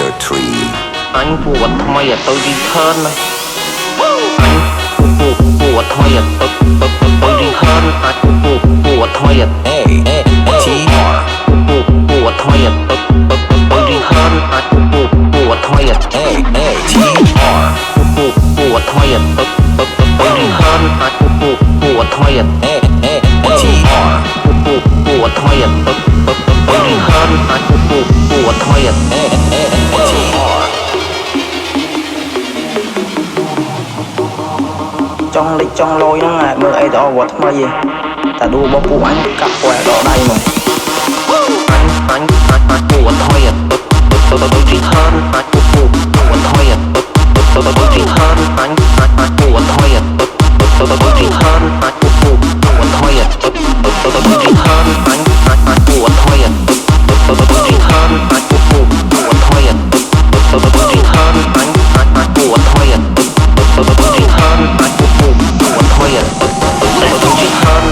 Chapter 3 anhปวดทำไมอะตัวรีเทิร์นนะanhปวดทำไมอะตัวรีเทิร์นanhปวดทำไมอะ A-T-R ปวดทำไมอะตัวรีเทิร์นanhปวดทำไมอะ A-T-R ปวดทำไมอะตัวรีเทิร์นanhปวดทำไมอะ A-T-R ปวดทำไมอะตัวรีเทิร์นanhปวดทำไมอะ A-T-R trong lịch trong lối nó ngại mơ ấy đó vọt mà gì ta đua bó phụ anh cặp quẹ đỏ đầy mà anhปวดทำไมอะตัวรีเทิร์นanhปวดทำไมอะตัวรีเทิร์นanhปวดทำไมอะตัวรีเทิร์นanhปวดทำไมอะตัวรีเทิร์นanhปวดทำไมอะตัวรีเทิร์นanhปวดทำไมอะตัวรีเทิร์นanhปวดทำไมอะตัวรีเทิร์นanhปวดทำไมอะตัวรีเทิร์น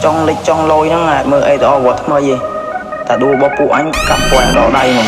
trong lịch trong lối nó ngại mơ ấy đó vọt mà gì ta đua bó phụ anh cặp quẹ đỏ đầy mà